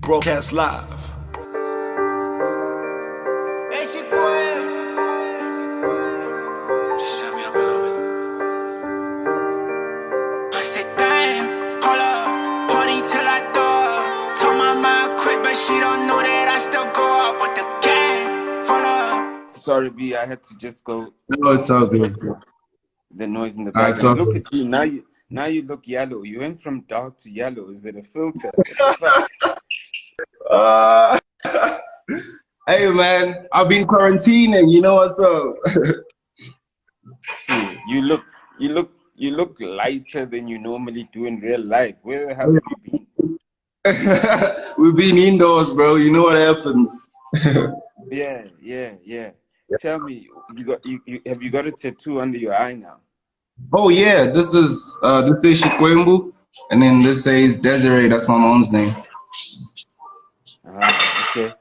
Broadcast live. She don't know that I still go up with the gang. Follow. Sorry, B, I had to just go. No, it's all good. The noise in the Alright, background. so Look at you now. You look yellow. You went from dark to yellow. Is it a filter? What the fuck? hey man, I've been quarantining. You know what's up? You look lighter than you normally do in real life. Where the hell have you been? We've been indoors, bro. You know what happens. Yeah. Tell me, have you got a tattoo under your eye now? Oh yeah, this is Slikour, and then this says Desiree. That's my mom's name. Okay.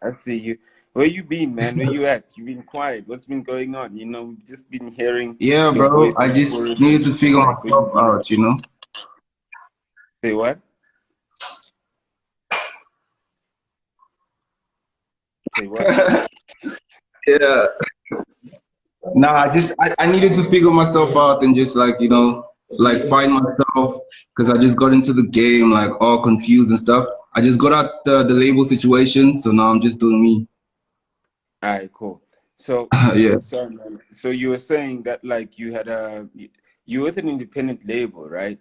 I see you. Where you been, man? Where you at? You've been quiet. What's been going on? You know, we've just been hearing Yeah, your bro. voice I on the just chorus. needed to figure Like, where you myself been out. at? You know. Say what? Say what? Yeah. Nah, I needed to figure myself out and just like, like find myself because I just got into the game like all confused and stuff. I just got out the label situation, so now I'm just doing me. All right, cool. So, Yeah. sorry, man. So you were saying that like you were with an independent label, right?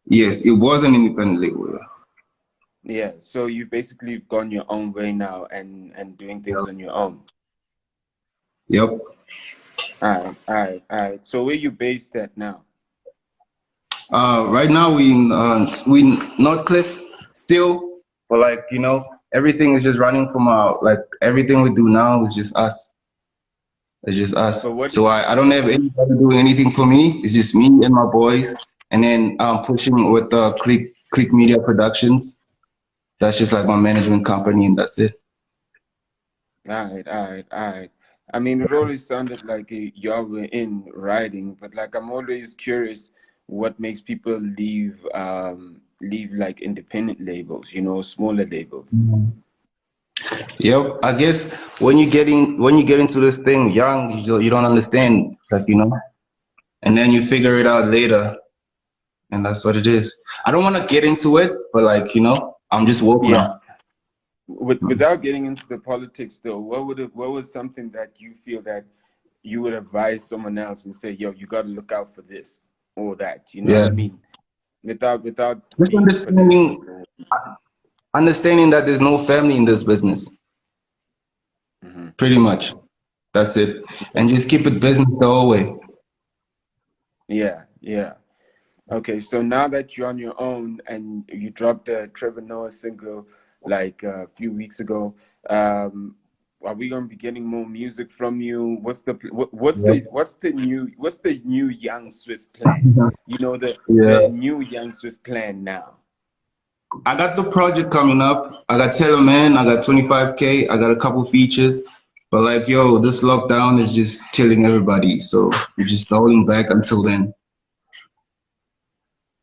Yes, it was an independent label. Yeah. So you basically gone your own way now and doing things on your own. Yep. All right. So where you based at now? Right now we Northcliffe still, but like everything is just running from our like everything we do now is just us. It's just us. So what? So I don't have anybody doing anything for me. It's just me and my boys, and then pushing with Click Media Productions. That's just like my management company, and that's it. All right. I mean, it always sounded like y'all were in writing, but like I'm always curious what makes people leave like independent labels, smaller labels. Yep. I guess when you get into this thing young, you don't understand, like and then you figure it out later, and that's what it is. I don't want to get into it, but like I'm just woke Yeah. now. Without getting into the politics though, what was something that you feel that you would advise someone else and say, yo, you got to look out for this or that, you know Yeah. what I mean? Without Just being understanding that there's no family in this business. Pretty much. That's it. And just keep it business the whole way. Yeah. Okay, so now that you're on your own and you dropped the Trevor Noah single like a few weeks ago, are we gonna be getting more music from you? What's the new Young Swiss plan? The Yeah. new Young Swiss plan now. I got the project coming up. I got Taylor Man, I got 25K, I got a couple features. But like, yo, this lockdown is just killing everybody. So we're just holding back until then.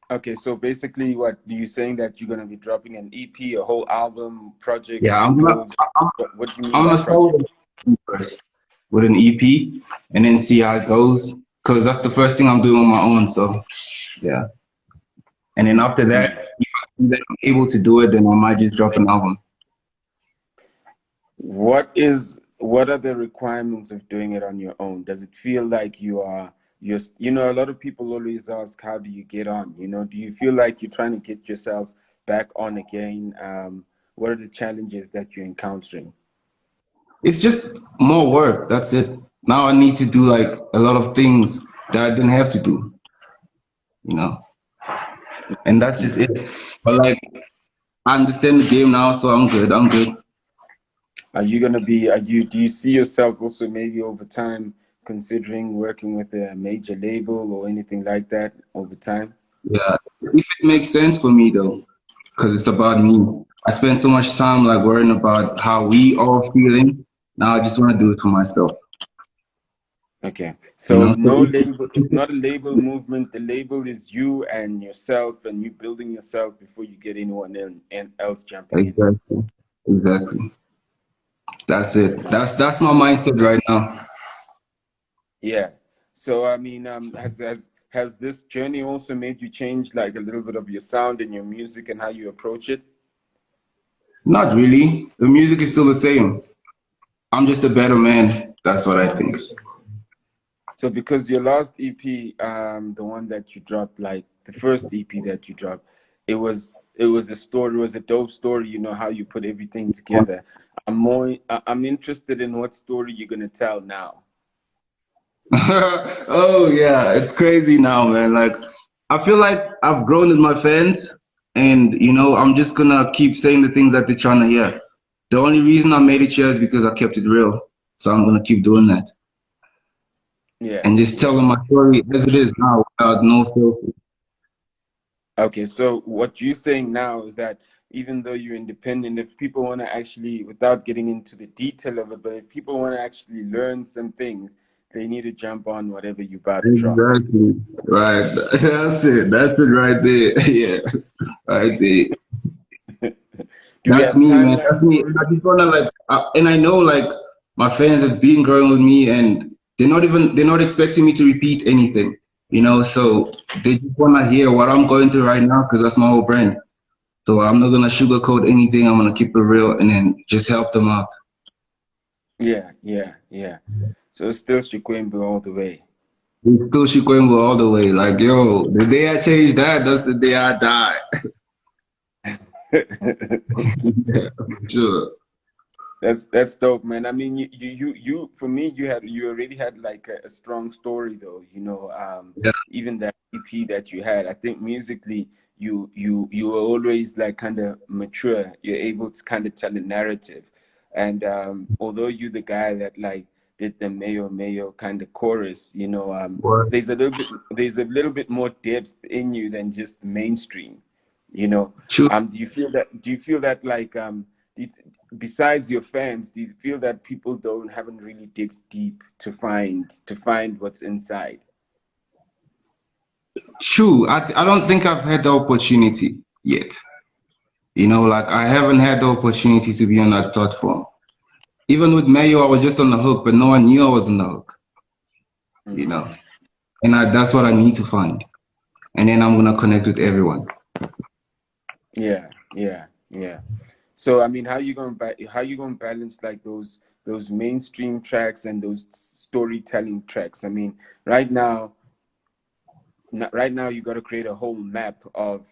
Okay, so basically, what are you saying that you're gonna be dropping an EP, a whole album, project, Yeah, singles? What do you mean I'm by gonna start project? first with an EP and then see how it goes. Cause that's the first thing I'm doing on my own. So yeah. And then after that, if I see that I'm able to do it, then I might just drop an album. What are the requirements of doing it on your own? Does it feel like you're a lot of people always ask, how do you get on? Do you feel like you're trying to get yourself back on again? What are the challenges that you're encountering? It's just more work. That's it. Now I need to do like a lot of things that I didn't have to do, and that's just it. But like, I understand the game now, so I'm good. Do you see yourself also maybe over time considering working with a major label or anything like that over time? Yeah, if it makes sense for me though, because it's about me. I spend so much time like worrying about how we all feeling. Now I just want to do it for myself. Okay. You So know, so no label, it's not a label movement. The label is you and yourself and you building yourself before you get anyone else jumping in. exactly, exactly. That's it. That's my mindset right now. Yeah. So I mean, has this journey also made you change like a little bit of your sound and your music and how you approach it? Not really. The music is still the same. I'm just a better man. That's what I think. So because your last EP, the one that you dropped, like the first EP that you dropped, it was a story, it was a dope story, you know, how you put everything together. I'm interested in what story you're gonna tell now. Oh yeah, it's crazy now, man. Like I feel like I've grown with my fans, and I'm just gonna keep saying the things that they're trying to hear. The only reason I made it here is because I kept it real. So I'm gonna keep doing that Yeah, and just tell yeah. them my story as it is now without no filter. Okay, so what you're saying now is that even though you're independent, if people want to actually, without getting into the detail of it, but if people want to actually learn some things, they need to jump on whatever you about to drop. Exactly. Right. That's it. That's it right there. Yeah. Right there. Do we That's have me, man. That's timelines me. for And it? I just wanna and I know like my fans have been growing with me, and they're not expecting me to repeat anything, So they just wanna hear what I'm going through right now because that's my whole brand. So I'm not gonna sugarcoat anything. I'm gonna keep it real and then just help them out. Yeah, yeah, yeah. So it's still Chikwembu all the way. It's still Shikwembo all the way. Like, yo, the day I change that, that's the day I die. Yeah, for sure. That's dope, man. I mean, you for me, you already had like a strong story though. You know, Yeah, even that EP that you had, I think musically, you were always like kind of mature. You're able to kind of tell a narrative, and although you're the guy that like did the Mayo Mayo kind of chorus, you know, boy. there's a little bit more depth in you than just mainstream. You know, True. do you feel that like do you, besides your fans, do you feel that people don't haven't really digged deep to find what's inside? True. I don't think I've had the opportunity yet. Like I haven't had the opportunity to be on that platform. Even with Mayo, I was just on the hook, but no one knew I was on the hook, you Mm. know. And that's what I need to find. And then I'm gonna connect with everyone. Yeah, yeah, yeah. So I mean, how you gonna balance like those mainstream tracks and those storytelling tracks? I mean, right now, right now you got to create a whole map of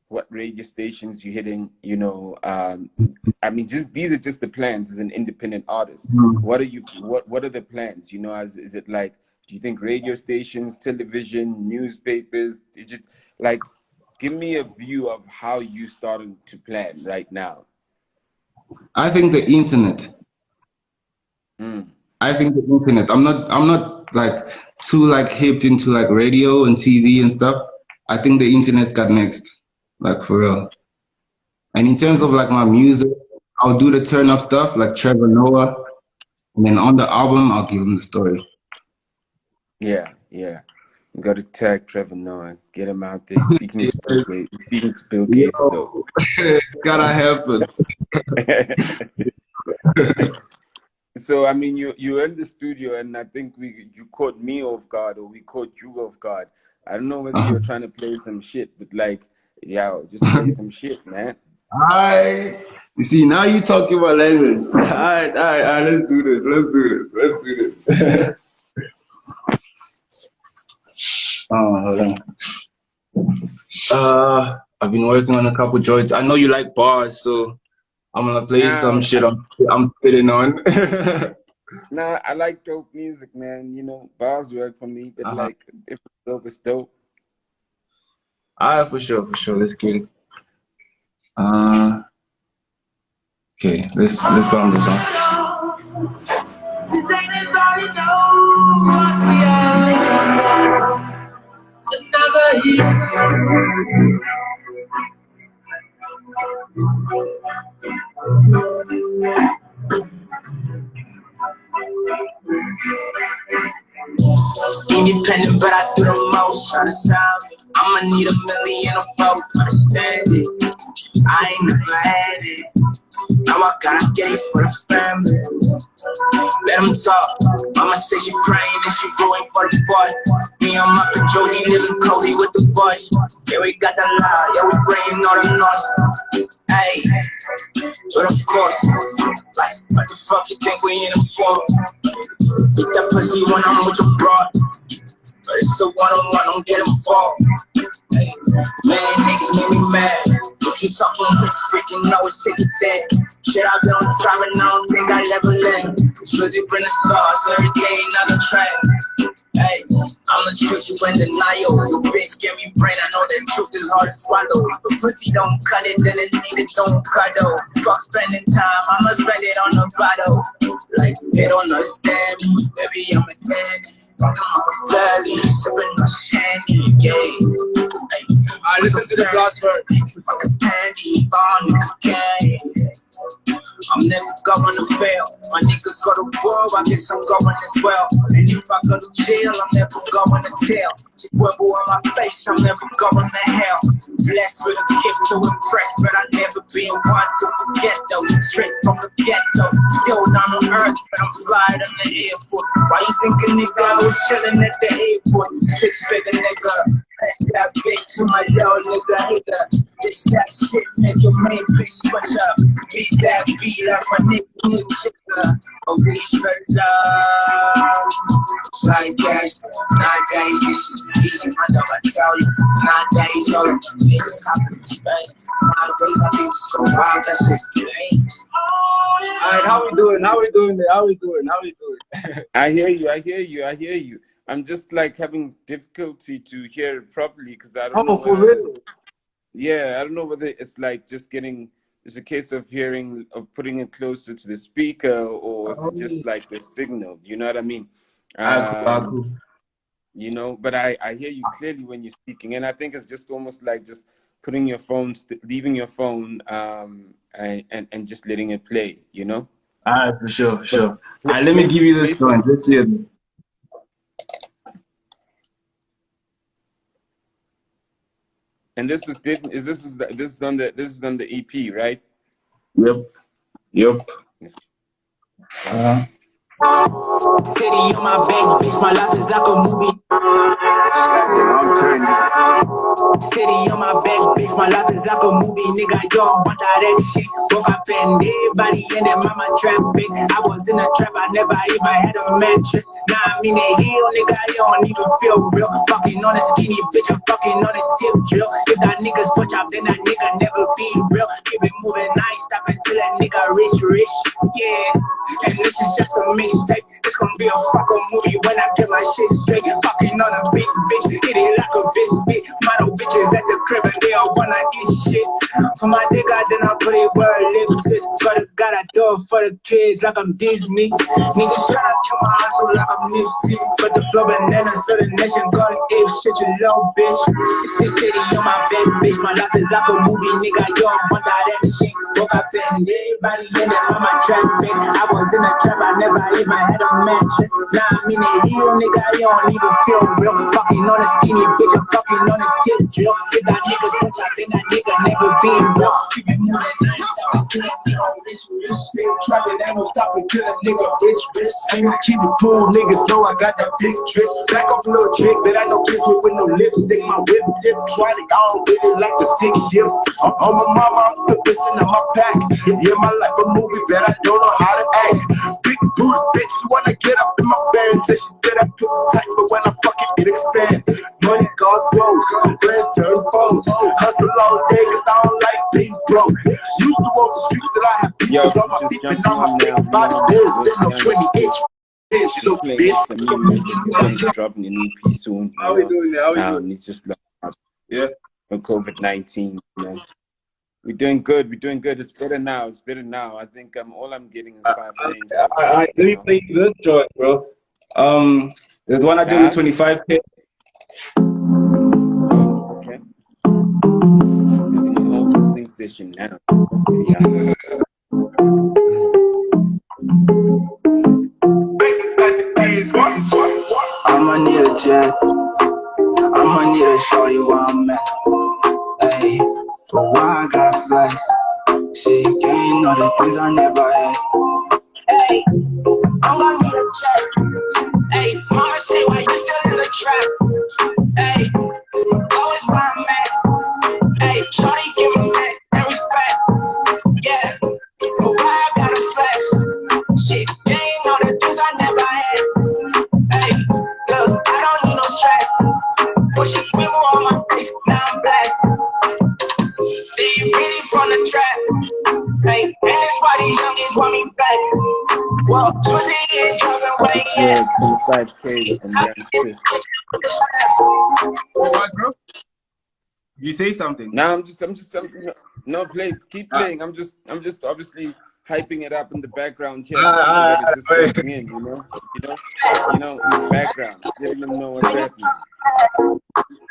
what radio stations you're hitting. You know, I mean, just these are just the plans as an independent artist. Mhm. What are the plans? You know, as is it like? Do you think radio stations, television, newspapers, like? Give me a view of how you started to plan right now. I think the internet. Mm. I think the internet. I'm not like too like hipped into like radio and TV and stuff. I think the internet's got next. Like for real. And in terms of Mm. like my music, I'll do the turn up stuff like Trevor Noah. And then on the album, I'll give him the story. Yeah, yeah. You got to tag Trevor Noah, get him out there. Speaking to Bill Yes. Gates. Speaking to Bill Gates, though. Yo, it's gotta happen. So I mean, you're in the studio, and I think you caught me off guard, or we caught you off guard. I don't know whether you're trying to play some shit, but like, yeah, just play some shit, man. I you see now you talking about language. All right, let's do this. Let's do this. Let's do this. Hold on. I've been working on a couple joints. I know you like bars, so I'm gonna play some Now, shit I'm spitting on. nah, I like dope music, man. You know, bars work for me, but Uh-huh. like, if it's dope, it's dope. All right, for sure, for sure. Let's get it. Uh, okay, let's go on this one. trying to sound me. I'ma need $1 million of both, understand it. I ain't never had it. Now I gotta get it for the family. Let them talk. Mama say she praying and she rooting for the boy. Me and Mike and Josie living cozy with the boys. Yeah, we got the loud. Yeah, we bringing all the noise. Hey, but of course, like, what the fuck you think we in it for? Eat that pussy when I'm with your broad. But it's a one-on-one, don't get involved. Hey, man, niggas make me mad. If you talking hits, freaking always take it there. Shit, I've been on top and I don't think I'll ever land. Drizzy bring the sauce, every day another track. Hey, I'm the truth, you in denial. Your bitch give me brain, I know that truth is hard to swallow. If pussy don't cut it, then it nigga don't cuddle. Fuck spending time, I'ma spend it on the bottle. Like, they don't understand me, baby, I'm a dandy. I'm a valley, sipping my shandy, yeah. Hey, listen to this last verse. Like a candy, bar, nigga, candy. I'm never going to fail. My niggas go to war, I guess I'm going as well. And if I go to jail, I'm never going to tell. Chihuahua on my face, I'm never going to hell. Blessed with a gift to impress, but I never been one to forget though. Straight from the ghetto, still down on earth, but I'm flying on the Air Force. Why you think a nigga I was chilling at the airport? 6-figure nigga. Pass that bitch to my little nigga hater. This that shit, make your main bitch switch up. Beat that beat up, my nigga new chicker. Oh, we straight up. Side cash, 9 days, this shit's easy, my dog, I tell you. 9 days, all of you niggas copy this bang. 9 days, I can just go wild, that shit's lame. Alright, how we doing? How we doing there? How we doing? How we doing? I hear you. I hear you. I hear you. I'm just like having difficulty to hear it properly because I don't know. For real? Yeah, I don't know whether it's like just getting. It's a case of hearing, of putting it closer to the speaker, or is it just like the signal? You know what I mean? You know, but I hear you clearly when you're speaking, and I think it's just almost like just putting your phone, leaving your phone, and just letting it play. You know? Alright, for sure, sure. Alright, let me give you this joint. Let's hear it. And this is on the EP, right? Yep. Yep. City on my back, bitch, my life is like a movie. City on my back, bitch, my life is like a movie, nigga, yo, want that shit. Woke up and everybody in that mama trap, bitch. I was in a trap, I never even had a mattress. Now I'm in a hill, nigga, you don't even feel real. Fucking on a skinny bitch, I'm fucking on a tip drill. If that nigga switch up, then that nigga never be real. Keep it moving nice, stop until that nigga rich, yeah. And this is just a mixtape. It's gonna be a fucking movie when I get my shit straight. Fucking on a big bitch, hit it like a biscuit. Model bitches at the crib and they all wanna eat shit. For my dick, then I put it where it lives. Swear to God, I do it for the kids like I'm Disney. Niggas try to kill my hustle like I'm Nipsey. But the flow banana, so the nation gonna give shit, you low bitch. This city on my back, bitch. My life is like a movie, nigga. You don't want that shit. Woke up and everybody in that mama trap, bitch. I was in a trap, I never even had a mattress. Now I'm in a hill, nigga, you don't even feel real. Fucking on a skinny bitch, I'm fucking on a tip drill. If that nigga switch up, then that nigga never been real. Keep it moving nice, stop until that nigga rich. Still trapping, ain't gon' stop until that nigga rich. Ain't gonna keep it cool, niggas know I got that big trick. Back off a little trick, but I know kiss me with no lipstick. My whip tip, try to go really like the stick shift. On my mama, I'm still missing on my pack. Yeah, my life a movie, but I don't know how to act. Big booty bitch, she wanna get up in my bed till she said I too tight, but when I fuck it expand. Money cause clothes, friends turn foes. Hustle all day cause I don't like being broke. Used to walk the streets that I have pieces on my feet and on my big body biz in the 20-inch. Dropping an EP soon. How we doing there? How we doing? It's just like COVID-19. You know. We're doing good. We're doing good. It's better now. It's better now. I think all I'm getting is 5 frames. Let me play this joint, bro. There's one I do with 25K. Okay. We're doing a whole listening session now. I'ma need a jet. I'ma need gain all the things I never had. Hey, I'm gonna need a check. Hey, mama say why you still in the trap? Hey, always where I'm at. Hey, shorty give me that and respect. Yeah, but why I gotta flex? Shit, gain all the things I never had. Hey, look, I don't need no stress. Push it sprinkle on my face, now I'm blessed. They really from the trap. Hey, and that's why these youngins want me back. Well, Twisty and driving way in. 25K and Young Swiss. What, bro? You say something? No, I'm just no, keep playing. I'm just obviously hyping it up in the background here. That is just going in, you know, in the background, letting them know what's happening.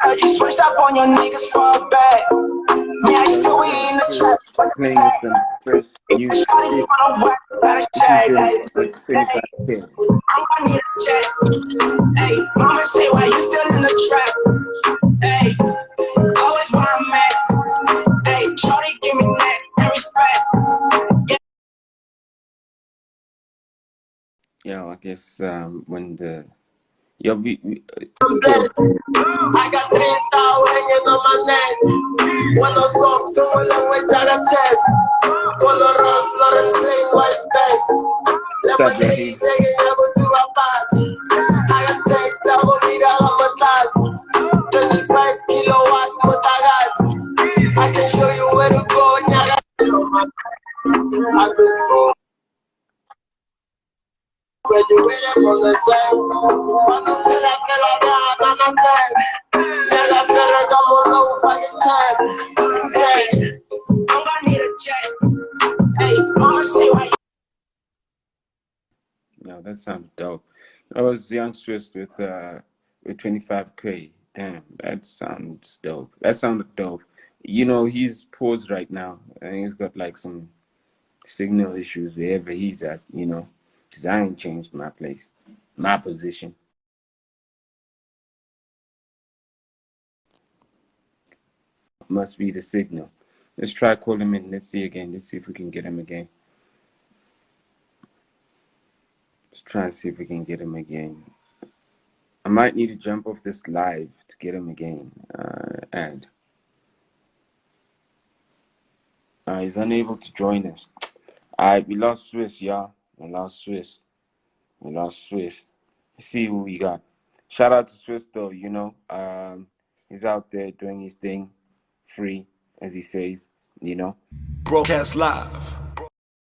I just switched up on your niggas far back. Yeah, I still we in the trap. Playing with some fresh new shit. This is 25K. I'm gonna need a check. Hey, mama say why you still in the trap? Hey, always where I'm at. Hey, shorty give me that and respect. Yeah, I guess when the I got 3,000 hanging on my neck. When I saw two long way down the chest. Color of Florent playing white vest. Lemonade taking over to a pot. I got text double meter on my task. 25 kilowatt motagas. I can show you where to go and I can school. Graduated from the time. Cuando me la pela de time. Me la pela como low fucking time. Hey, I'm gonna need a check. Hey, mama say why. No, that sounds dope. That was Young Swiss with 25K. Damn, that sounds dope. That sounded dope. You know, he's paused right now. I think he's got like some signal issues wherever he's at, you know, because I ain't changed my place, my position. Must be the signal. Let's try call him in. Let's see again. Let's see if we can get him again. Let's try and see if we can get him again. I might need to jump off this live to get him again. And he's unable to join us. We lost Swiss, y'all. We lost Swiss. Let's see who we got. Shout out to Swiss though, you know. He's out there doing his thing, free, as he says, you know. Broadcast live